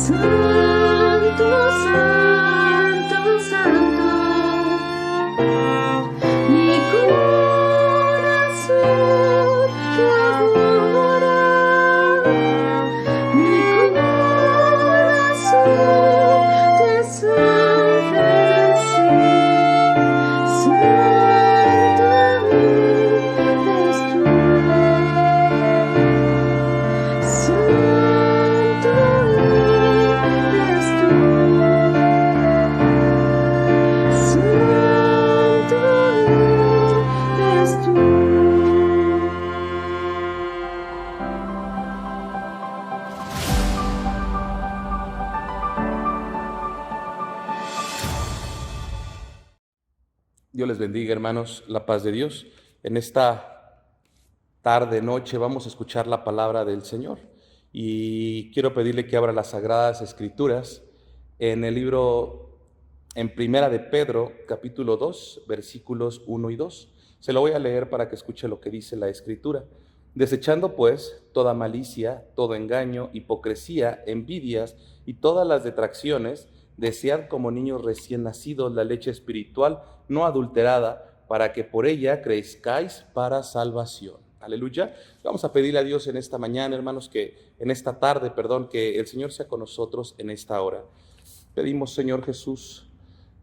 Santo, santo, santo, mi corazón te adora, mi corazón te exalta así. Santo eres tú, santo eres tú, santo eres tú. Dios les bendiga, hermanos, la paz de Dios. En esta tarde, noche, vamos a escuchar la palabra del Señor. Y quiero pedirle que abra las Sagradas Escrituras en el libro, en Primera de Pedro, capítulo 2, versículos 1 y 2. Se lo voy a leer para que escuche lo que dice la Escritura. Desechando, pues, toda malicia, todo engaño, hipocresía, envidias y todas las detracciones, desead como niños recién nacidos la leche espiritual no adulterada, para que por ella crezcáis para salvación. Aleluya. Vamos a pedirle a Dios en esta mañana, hermanos, en esta tarde, que el Señor sea con nosotros en esta hora. Pedimos, Señor Jesús,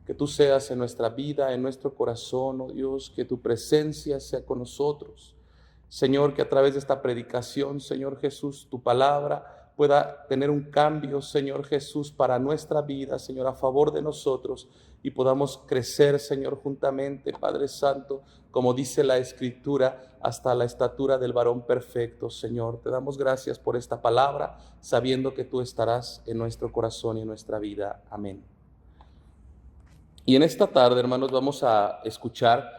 que tú seas en nuestra vida, en nuestro corazón, oh Dios, que tu presencia sea con nosotros. Señor, que a través de esta predicación, Señor Jesús, tu palabra pueda tener un cambio, Señor Jesús, para nuestra vida, Señor, a favor de nosotros, y podamos crecer, Señor, juntamente, Padre Santo, como dice la Escritura, hasta la estatura del varón perfecto, Señor. Te damos gracias por esta palabra, sabiendo que tú estarás en nuestro corazón y en nuestra vida. Amén. Y en esta tarde, hermanos, vamos a escuchar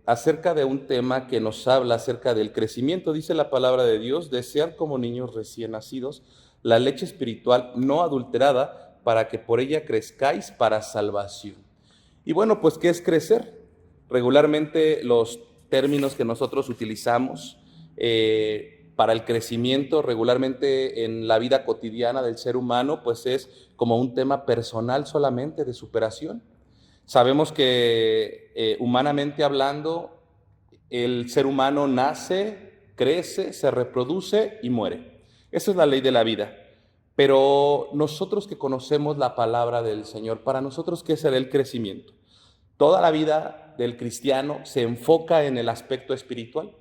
acerca de un tema que nos habla acerca del crecimiento. Dice la palabra de Dios: desear como niños recién nacidos la leche espiritual no adulterada, para que por ella crezcáis para salvación. Y bueno, pues, ¿qué es crecer? Regularmente los términos que nosotros utilizamos para el crecimiento, regularmente en la vida cotidiana del ser humano, pues es como un tema personal solamente de superación. Sabemos que humanamente hablando, el ser humano nace, crece, se reproduce y muere. Esa es la ley de la vida. Pero nosotros que conocemos la palabra del Señor, para nosotros, ¿qué será el crecimiento? Toda la vida del cristiano se enfoca en el aspecto espiritual.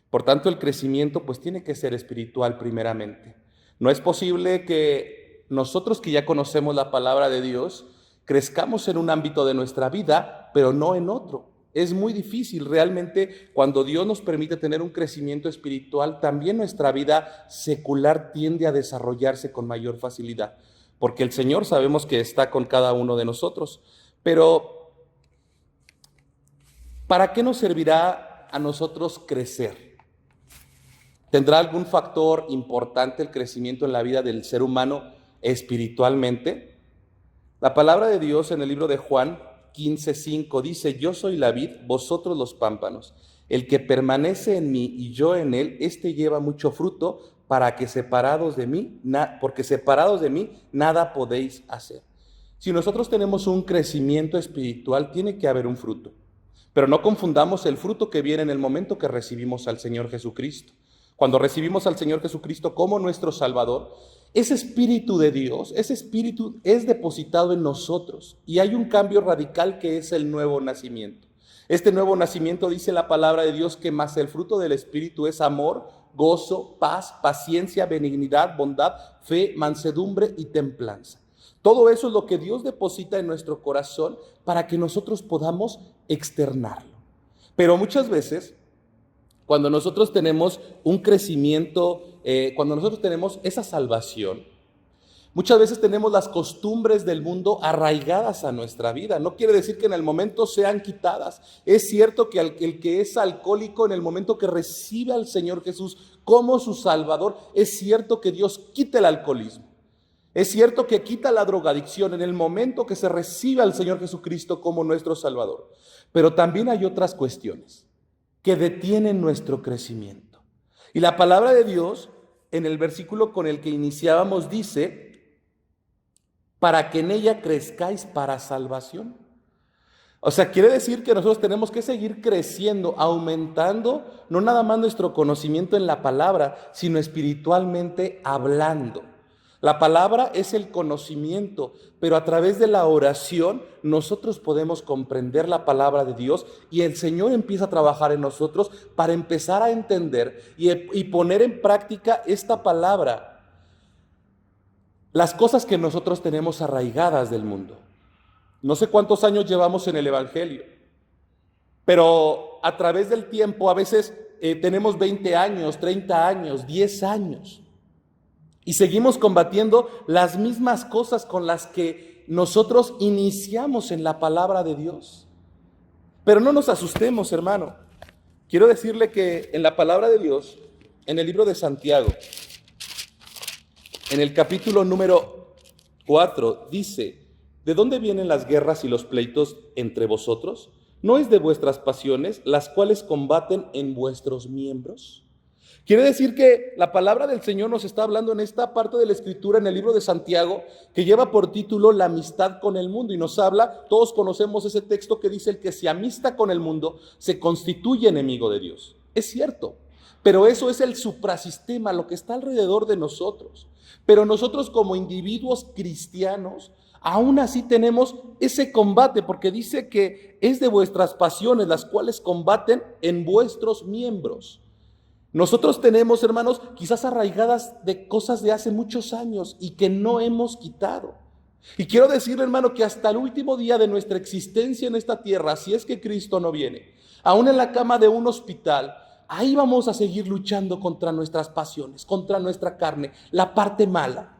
Por tanto, el crecimiento pues tiene que ser espiritual primeramente. No es posible que nosotros, que ya conocemos la palabra de Dios, crezcamos en un ámbito de nuestra vida, pero no en otro. Es muy difícil realmente. Cuando Dios nos permite tener un crecimiento espiritual, también nuestra vida secular tiende a desarrollarse con mayor facilidad, porque el Señor sabemos que está con cada uno de nosotros. Pero ¿para qué nos servirá a nosotros crecer? ¿Tendrá algún factor importante el crecimiento en la vida del ser humano espiritualmente? La palabra de Dios en el libro de Juan 15:5 dice: yo soy la vid, vosotros los pámpanos. El que permanece en mí y yo en él, éste lleva mucho fruto, porque separados de mí nada podéis hacer. Si nosotros tenemos un crecimiento espiritual, tiene que haber un fruto. Pero no confundamos el fruto que viene en el momento que recibimos al Señor Jesucristo. Cuando recibimos al Señor Jesucristo como nuestro Salvador, ese Espíritu de Dios, ese Espíritu es depositado en nosotros, y hay un cambio radical que es el nuevo nacimiento. Este nuevo nacimiento, dice la palabra de Dios, que más el fruto del Espíritu es amor, gozo, paz, paciencia, benignidad, bondad, fe, mansedumbre y templanza. Todo eso es lo que Dios deposita en nuestro corazón para que nosotros podamos externarlo. Pero muchas veces, cuando nosotros tenemos un crecimiento, cuando nosotros tenemos esa salvación, muchas veces tenemos las costumbres del mundo arraigadas a nuestra vida. No quiere decir que en el momento sean quitadas. Es cierto que el que es alcohólico, en el momento que recibe al Señor Jesús como su Salvador, es cierto que Dios quita el alcoholismo. Es cierto que quita la drogadicción en el momento que se recibe al Señor Jesucristo como nuestro Salvador. Pero también hay otras cuestiones que detienen nuestro crecimiento. Y la palabra de Dios, en el versículo con el que iniciábamos, dice para que en ella crezcáis para salvación. O sea, quiere decir que nosotros tenemos que seguir creciendo, aumentando, no nada más nuestro conocimiento en la palabra, sino espiritualmente hablando. La palabra es el conocimiento, pero a través de la oración nosotros podemos comprender la palabra de Dios y el Señor empieza a trabajar en nosotros para empezar a entender y poner en práctica esta palabra, las cosas que nosotros tenemos arraigadas del mundo. No sé cuántos años llevamos en el Evangelio, pero a través del tiempo a veces tenemos 20 años, 30 años, 10 años y seguimos combatiendo las mismas cosas con las que nosotros iniciamos en la palabra de Dios. Pero no nos asustemos, hermano. Quiero decirle que en la palabra de Dios, en el libro de Santiago, en el capítulo número 4, dice: ¿de dónde vienen las guerras y los pleitos entre vosotros? ¿No es de vuestras pasiones, las cuales combaten en vuestros miembros? Quiere decir que la palabra del Señor nos está hablando en esta parte de la Escritura, en el libro de Santiago, que lleva por título La amistad con el mundo, y nos habla, todos conocemos ese texto que dice: el que se amista con el mundo se constituye enemigo de Dios. Es cierto, pero eso es el suprasistema, lo que está alrededor de nosotros. Pero nosotros como individuos cristianos, aún así tenemos ese combate, porque dice que es de vuestras pasiones las cuales combaten en vuestros miembros. Nosotros tenemos, hermanos, quizás arraigadas de cosas de hace muchos años y que no hemos quitado. Y quiero decirle, hermano, que hasta el último día de nuestra existencia en esta tierra, si es que Cristo no viene, aún en la cama de un hospital, ahí vamos a seguir luchando contra nuestras pasiones, contra nuestra carne, la parte mala.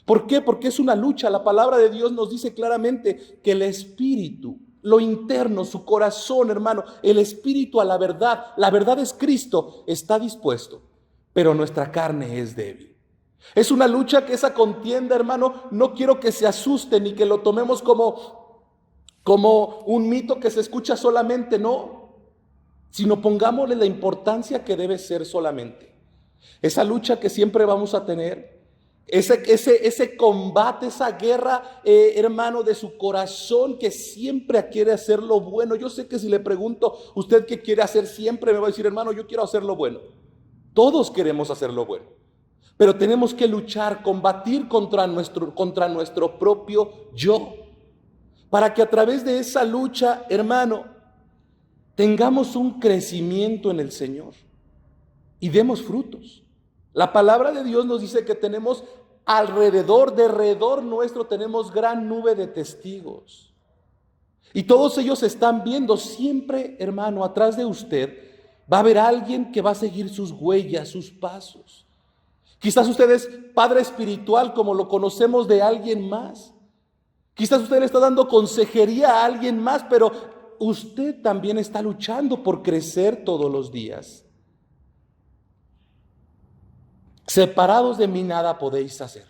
¿Por qué? Porque es una lucha. La palabra de Dios nos dice claramente que el espíritu, lo interno, su corazón, hermano, el espíritu a la verdad es Cristo, está dispuesto, pero nuestra carne es débil. Es una lucha, que esa contienda, hermano, no quiero que se asusten ni que lo tomemos como un mito que se escucha solamente, no, sino pongámosle la importancia que debe ser solamente. Esa lucha que siempre vamos a tener, ese combate, esa guerra, hermano, de su corazón, que siempre quiere hacer lo bueno. Yo sé que si le pregunto, ¿usted qué quiere hacer? Siempre me va a decir: hermano, yo quiero hacer lo bueno. Todos queremos hacer lo bueno, pero tenemos que luchar, combatir contra nuestro propio yo, para que a través de esa lucha, hermano, tengamos un crecimiento en el Señor y demos frutos. La palabra de Dios nos dice que tenemos derredor nuestro tenemos gran nube de testigos. Y todos ellos están viendo siempre, hermano, atrás de usted va a haber alguien que va a seguir sus huellas, sus pasos. Quizás usted es padre espiritual, como lo conocemos de alguien más. Quizás usted le está dando consejería a alguien más, pero usted también está luchando por crecer todos los días. Separados de mí nada podéis hacer.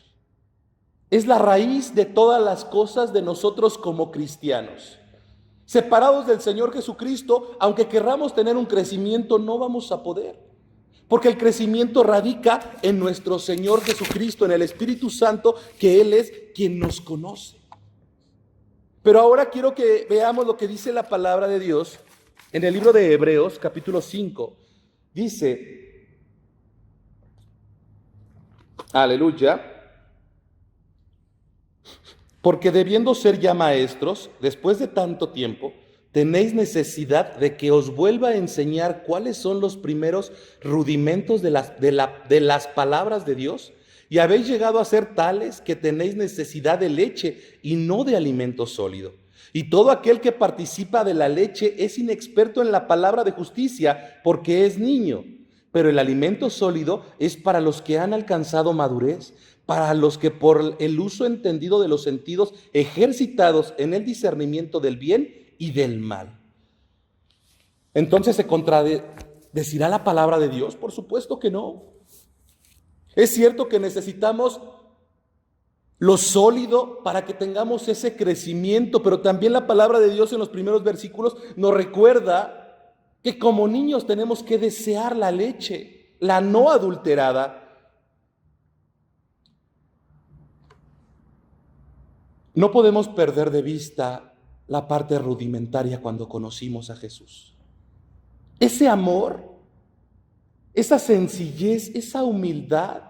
Es la raíz de todas las cosas de nosotros como cristianos. Separados del Señor Jesucristo, aunque querramos tener un crecimiento, no vamos a poder. Porque el crecimiento radica en nuestro Señor Jesucristo, en el Espíritu Santo, que Él es quien nos conoce. Pero ahora quiero que veamos lo que dice la palabra de Dios en el libro de Hebreos, capítulo 5. Dice: aleluya. Porque debiendo ser ya maestros, después de tanto tiempo, tenéis necesidad de que os vuelva a enseñar cuáles son los primeros rudimentos de las palabras de Dios, y habéis llegado a ser tales que tenéis necesidad de leche y no de alimento sólido. Y todo aquel que participa de la leche es inexperto en la palabra de justicia, porque es niño. Pero el alimento sólido es para los que han alcanzado madurez, para los que por el uso entendido de los sentidos, ejercitados en el discernimiento del bien y del mal. Entonces, ¿se contradecirá la palabra de Dios? Por supuesto que no. Es cierto que necesitamos lo sólido para que tengamos ese crecimiento, pero también la palabra de Dios en los primeros versículos nos recuerda que como niños tenemos que desear la leche, la no adulterada. No podemos perder de vista la parte rudimentaria cuando conocimos a Jesús. Ese amor, esa sencillez, esa humildad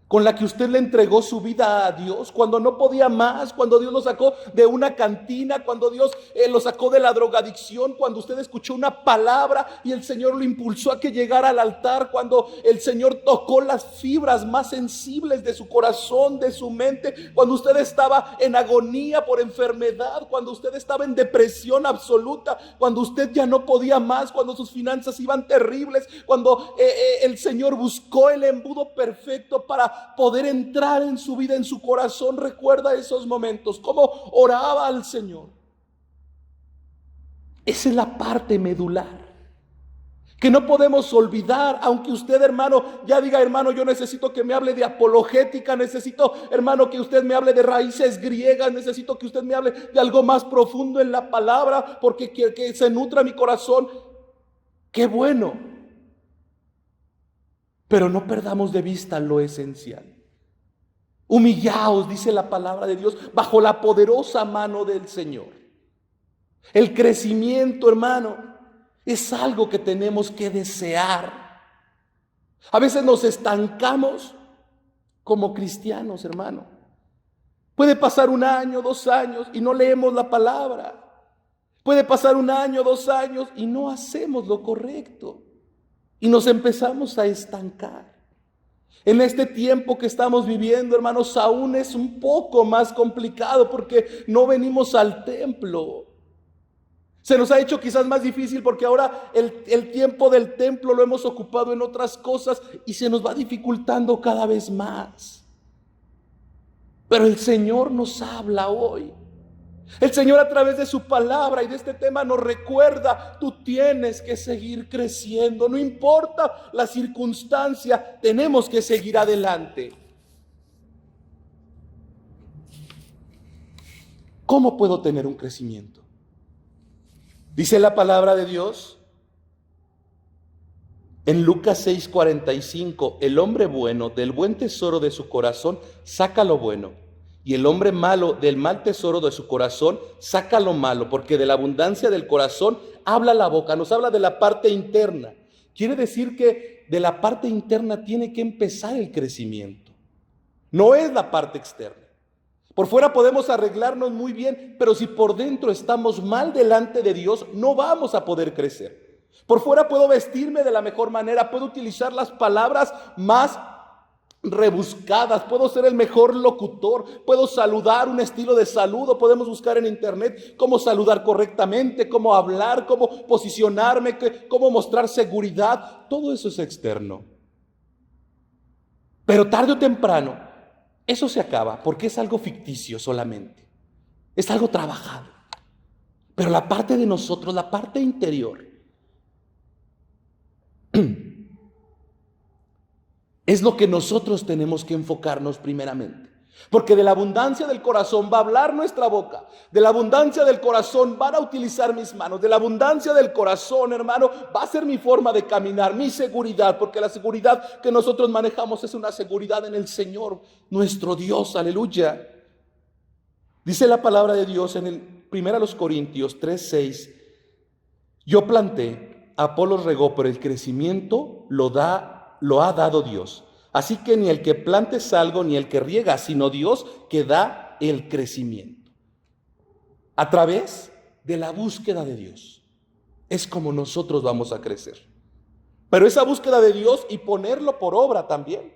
con la que usted le entregó su vida a Dios cuando no podía más, cuando Dios lo sacó de una cantina, cuando Dios lo sacó de la drogadicción, cuando usted escuchó una palabra y el Señor lo impulsó a que llegara al altar, cuando el Señor tocó las fibras más sensibles de su corazón, de su mente, cuando usted estaba en agonía por enfermedad, cuando usted estaba en depresión absoluta, cuando usted ya no podía más, cuando sus finanzas iban terribles, cuando el Señor buscó el embudo perfecto para poder entrar en su vida, en su corazón. Recuerda esos momentos, cómo oraba al Señor. Esa es la parte medular que no podemos olvidar, aunque usted, hermano, ya diga: hermano, yo necesito que me hable de apologética, necesito, hermano, que usted me hable de raíces griegas, necesito que usted me hable de algo más profundo en la palabra, porque que se nutra mi corazón. Qué bueno. Pero no perdamos de vista lo esencial. Humillaos, dice la palabra de Dios, bajo la poderosa mano del Señor. El crecimiento, hermano, es algo que tenemos que desear. A veces nos estancamos como cristianos, hermano. Puede pasar 1 año, 2 años y no leemos la palabra. Puede pasar 1 año, 2 años y no hacemos lo correcto. Y nos empezamos a estancar. En este tiempo que estamos viviendo, hermanos, aún es un poco más complicado porque no venimos al templo. Se nos ha hecho quizás más difícil porque ahora el tiempo del templo lo hemos ocupado en otras cosas y se nos va dificultando cada vez más. Pero el Señor nos habla hoy. El Señor, a través de su palabra y de este tema, nos recuerda: tú tienes que seguir creciendo, no importa la circunstancia, tenemos que seguir adelante. ¿Cómo puedo tener un crecimiento? Dice la palabra de Dios en Lucas 6:45: el hombre bueno del buen tesoro de su corazón saca lo bueno, y el hombre malo del mal tesoro de su corazón saca lo malo, porque de la abundancia del corazón habla la boca. Nos habla de la parte interna. Quiere decir que de la parte interna tiene que empezar el crecimiento. No es la parte externa. Por fuera podemos arreglarnos muy bien, pero si por dentro estamos mal delante de Dios, no vamos a poder crecer. Por fuera puedo vestirme de la mejor manera, puedo utilizar las palabras más rebuscadas, puedo ser el mejor locutor, puedo saludar, un estilo de saludo, podemos buscar en internet cómo saludar correctamente, cómo hablar, cómo posicionarme, cómo mostrar seguridad. Todo eso es externo. Pero tarde o temprano eso se acaba, porque es algo ficticio solamente, es algo trabajado. Pero la parte de nosotros, la parte interior, es lo que nosotros tenemos que enfocarnos primeramente. Porque de la abundancia del corazón va a hablar nuestra boca. De la abundancia del corazón van a utilizar mis manos. De la abundancia del corazón, hermano, va a ser mi forma de caminar, mi seguridad. Porque la seguridad que nosotros manejamos es una seguridad en el Señor, nuestro Dios. Aleluya. Dice la palabra de Dios en el 1 Corintios 3:6: yo planté, Apolos regó, pero el crecimiento lo ha dado Dios. Así que ni el que plante es algo, ni el que riega, sino Dios que da el crecimiento. A través de la búsqueda de Dios es como nosotros vamos a crecer. Pero esa búsqueda de Dios y ponerlo por obra también,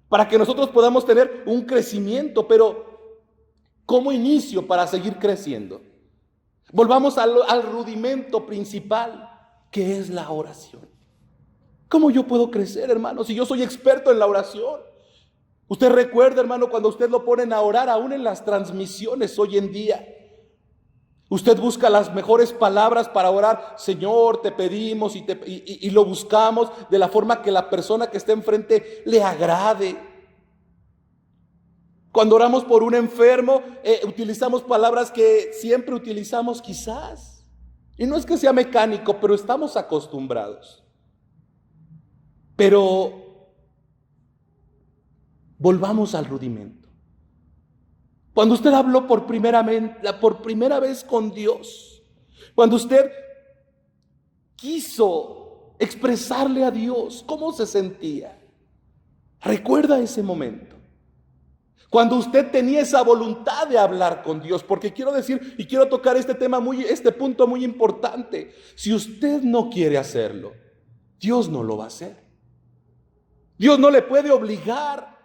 para que nosotros podamos tener un crecimiento. Pero ¿cómo inicio para seguir creciendo? Volvamos al rudimento principal, que es la oración. ¿Cómo yo puedo crecer, hermano, si yo soy experto en la oración? Usted recuerda, hermano, cuando usted lo ponen a orar, aún en las transmisiones hoy en día, usted busca las mejores palabras para orar. Señor, te pedimos y lo buscamos de la forma que la persona que está enfrente le agrade. Cuando oramos por un enfermo, utilizamos palabras que siempre utilizamos quizás. Y no es que sea mecánico, pero estamos acostumbrados. Pero volvamos al rudimento. Cuando usted habló por primera vez con Dios, cuando usted quiso expresarle a Dios cómo se sentía, recuerda ese momento. Cuando usted tenía esa voluntad de hablar con Dios, porque quiero decir y quiero tocar este punto muy importante. Si usted no quiere hacerlo, Dios no lo va a hacer. Dios no le puede obligar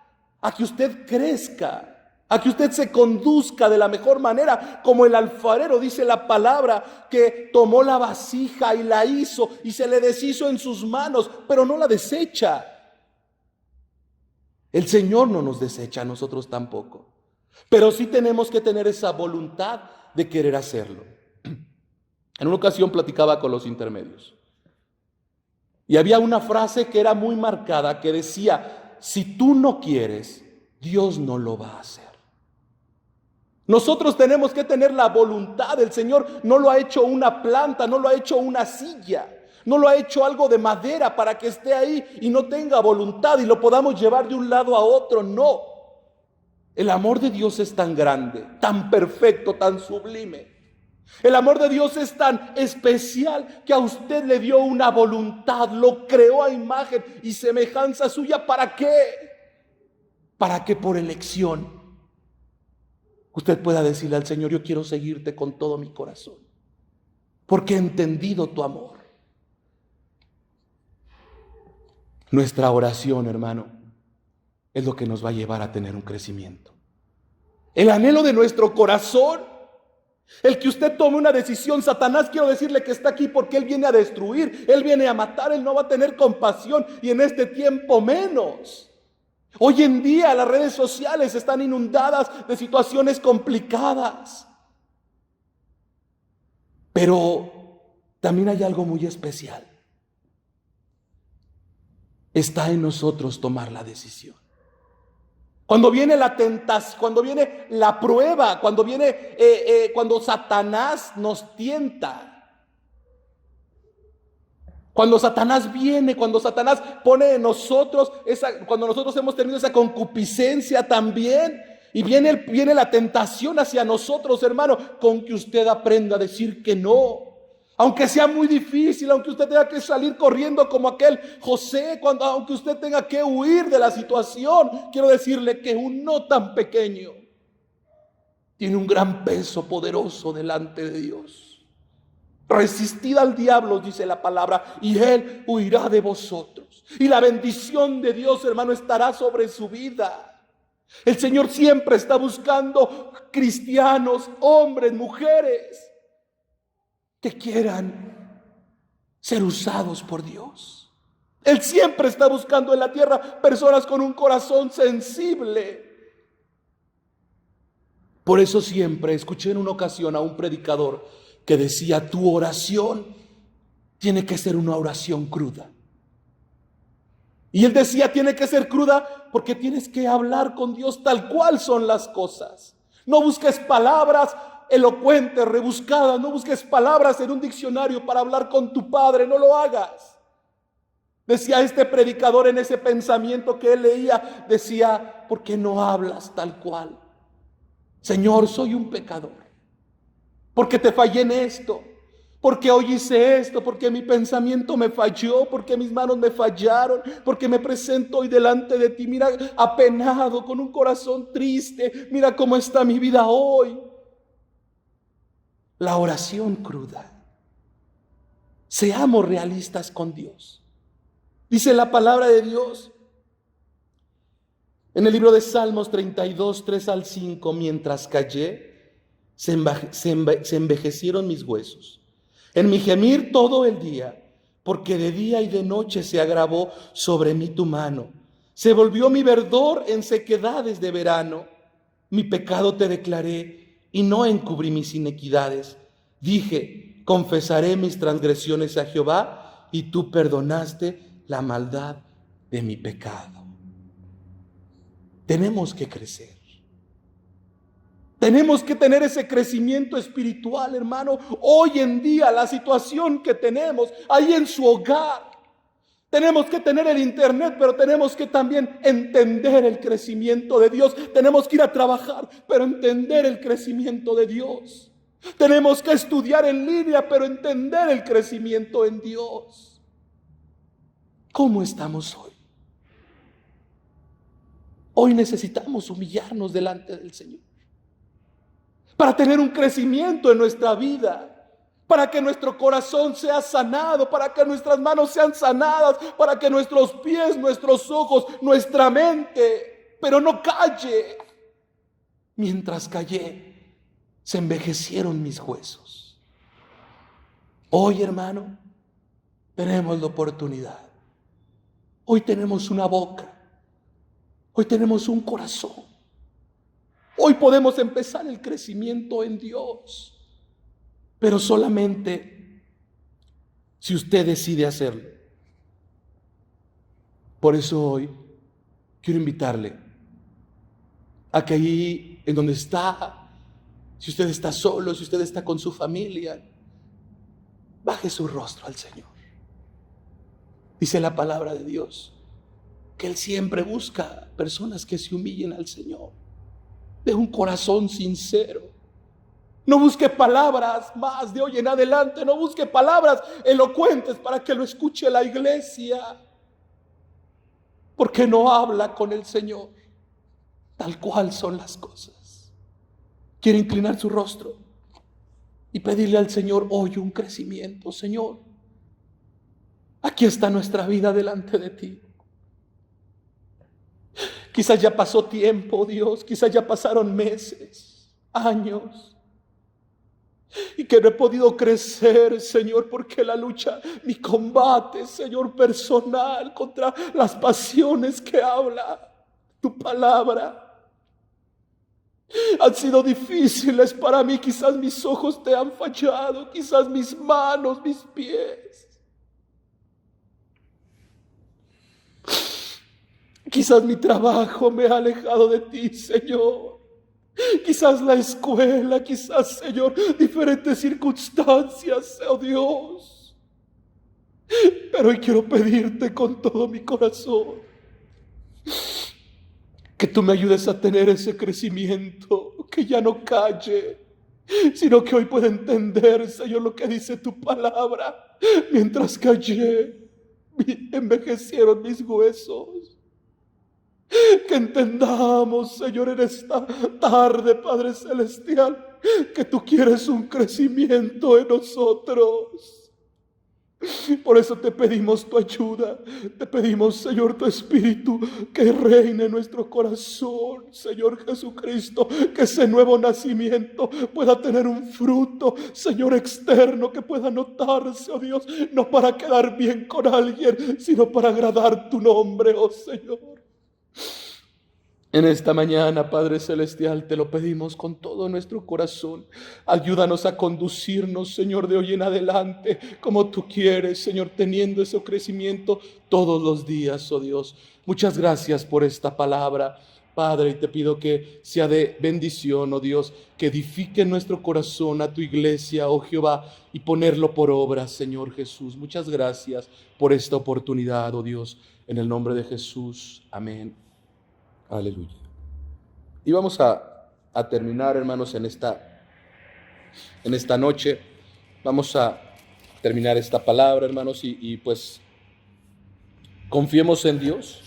a que usted crezca, a que usted se conduzca de la mejor manera, como el alfarero, dice la palabra, que tomó la vasija y la hizo y se le deshizo en sus manos, pero no la desecha. El Señor no nos desecha, a nosotros tampoco. Pero sí tenemos que tener esa voluntad de querer hacerlo. En una ocasión platicaba con los intermedios. Y había una frase que era muy marcada que decía: si tú no quieres, Dios no lo va a hacer. Nosotros tenemos que tener la voluntad. El Señor no lo ha hecho una planta, no lo ha hecho una silla. No lo ha hecho algo de madera para que esté ahí y no tenga voluntad y lo podamos llevar de un lado a otro. No. El amor de Dios es tan grande, tan perfecto, tan sublime. El amor de Dios es tan especial que a usted le dio una voluntad, lo creó a imagen y semejanza suya. ¿Para qué? Para que por elección usted pueda decirle al Señor: yo quiero seguirte con todo mi corazón, porque he entendido tu amor. Nuestra oración, hermano, es lo que nos va a llevar a tener un crecimiento. El anhelo de nuestro corazón, el que usted tome una decisión. Satanás, quiero decirle que está aquí porque él viene a destruir, él viene a matar, él no va a tener compasión, y en este tiempo menos. Hoy en día las redes sociales están inundadas de situaciones complicadas. Pero también hay algo muy especial. Está en nosotros tomar la decisión. Cuando viene la tentación, cuando viene la prueba, cuando Satanás nos tienta, cuando Satanás viene, cuando Satanás pone en nosotros cuando nosotros hemos tenido esa concupiscencia también, y viene la tentación hacia nosotros, hermano, con que usted aprenda a decir que no. Aunque sea muy difícil, aunque usted tenga que salir corriendo como aquel José, aunque usted tenga que huir de la situación, quiero decirle que un no tan pequeño tiene un gran peso poderoso delante de Dios. Resistid al diablo, dice la palabra, y él huirá de vosotros. Y la bendición de Dios, hermano, estará sobre su vida. El Señor siempre está buscando cristianos, hombres, mujeres, que quieran ser usados por Dios. Él siempre está buscando en la tierra personas con un corazón sensible. Por eso siempre escuché en una ocasión a un predicador que decía: tu oración tiene que ser una oración cruda. Y él decía: tiene que ser cruda porque tienes que hablar con Dios tal cual son las cosas. No busques palabras elocuentes, rebuscadas, no busques palabras en un diccionario para hablar con tu Padre, no lo hagas. Decía este predicador en ese pensamiento que él leía, decía: ¿por qué no hablas tal cual? Señor, soy un pecador, porque te fallé en esto, porque hoy hice esto, porque mi pensamiento me falló, porque mis manos me fallaron, porque me presento hoy delante de ti, mira, apenado, con un corazón triste, mira cómo está mi vida hoy. La oración cruda. Seamos realistas con Dios. Dice la palabra de Dios en el libro de Salmos 32, 3 al 5: mientras callé, se envejecieron mis huesos. En mi gemir todo el día, porque de día y de noche se agravó sobre mí tu mano. Se volvió mi verdor en sequedades de verano. Mi pecado te declaré y no encubrí mis iniquidades. Dije: confesaré mis transgresiones a Jehová, y tú perdonaste la maldad de mi pecado. Tenemos que crecer. Tenemos que tener ese crecimiento espiritual, hermano. Hoy en día la situación que tenemos ahí en su hogar, Tenemos que tener el internet, pero tenemos que también entender el crecimiento de Dios. Tenemos que ir a trabajar, pero entender el crecimiento de Dios. Tenemos que estudiar en línea, pero entender el crecimiento en Dios. ¿Cómo estamos hoy? Hoy necesitamos humillarnos delante del Señor para tener un crecimiento en nuestra vida. Para que nuestro corazón sea sanado, para que nuestras manos sean sanadas, para que nuestros pies, nuestros ojos, nuestra mente, pero no calle. Mientras callé, se envejecieron mis huesos. Hoy, hermano, tenemos la oportunidad. Hoy tenemos una boca. Hoy tenemos un corazón. Hoy podemos empezar el crecimiento en Dios. Pero solamente si usted decide hacerlo. Por eso hoy quiero invitarle a que ahí en donde está, si usted está solo, si usted está con su familia, baje su rostro al Señor. Dice la palabra de Dios que Él siempre busca personas que se humillen al Señor, de un corazón sincero. No busque palabras más de hoy en adelante. No busque palabras elocuentes para que lo escuche la iglesia. Porque no habla con el Señor tal cual son las cosas. Quiere inclinar su rostro y pedirle al Señor hoy un crecimiento. Señor, aquí está nuestra vida delante de ti. Quizás ya pasó tiempo, Dios. Quizás ya pasaron meses, años. Y que no he podido crecer, Señor, porque la lucha, mi combate, Señor, personal contra las pasiones que habla tu palabra, han sido difíciles para mí. Quizás mis ojos te han fallado, quizás mis manos, mis pies. Quizás mi trabajo me ha alejado de ti, Señor. Quizás la escuela, quizás, Señor, diferentes circunstancias, oh Dios. Pero hoy quiero pedirte con todo mi corazón que tú me ayudes a tener ese crecimiento, que ya no calle, sino que hoy pueda entender, Señor, lo que dice tu palabra. Mientras callé, envejecieron mis huesos. Que entendamos, Señor, en esta tarde, Padre Celestial, que tú quieres un crecimiento en nosotros. Por eso te pedimos tu ayuda, te pedimos, Señor, tu Espíritu que reine en nuestro corazón, Señor Jesucristo, que ese nuevo nacimiento pueda tener un fruto, Señor, externo, que pueda notarse, oh Dios, no para quedar bien con alguien, sino para agradar tu nombre, oh Señor. En esta mañana, Padre Celestial, te lo pedimos con todo nuestro corazón. Ayúdanos a conducirnos, Señor, de hoy en adelante, como tú quieres, Señor, teniendo ese crecimiento todos los días, oh Dios. Muchas gracias por esta palabra, Padre, y te pido que sea de bendición, oh Dios, que edifique nuestro corazón a tu iglesia, oh Jehová, y ponerlo por obra, Señor Jesús. Muchas gracias por esta oportunidad, oh Dios, en el nombre de Jesús. Amén. Aleluya. Y vamos a terminar, hermanos, en esta noche. Vamos a terminar esta palabra, hermanos, y pues confiemos en Dios.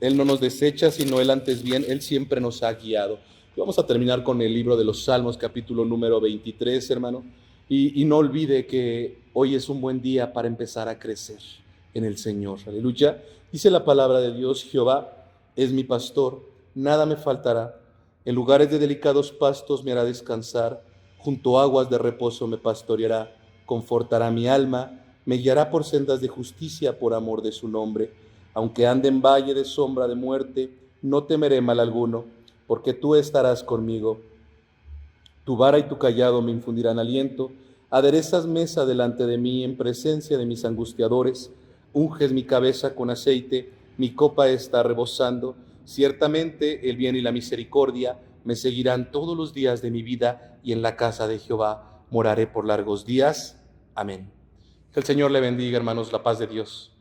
Él no nos desecha, sino Él antes bien, Él siempre nos ha guiado. Y vamos a terminar con el libro de los Salmos, capítulo número 23, hermano. Y no olvide que hoy es un buen día para empezar a crecer en el Señor. Aleluya. Dice la palabra de Dios: Jehová es mi pastor, nada me faltará. En lugares de delicados pastos me hará descansar, junto a aguas de reposo me pastoreará, confortará mi alma, me guiará por sendas de justicia por amor de su nombre. Aunque ande en valle de sombra de muerte, no temeré mal alguno, porque tú estarás conmigo. Tu vara y tu cayado me infundirán aliento. Aderezas mesa delante de mí en presencia de mis angustiadores. Unges mi cabeza con aceite, mi copa está rebosando. Ciertamente el bien y la misericordia me seguirán todos los días de mi vida, y en la casa de Jehová moraré por largos días. Amén. Que el Señor le bendiga, hermanos, la paz de Dios.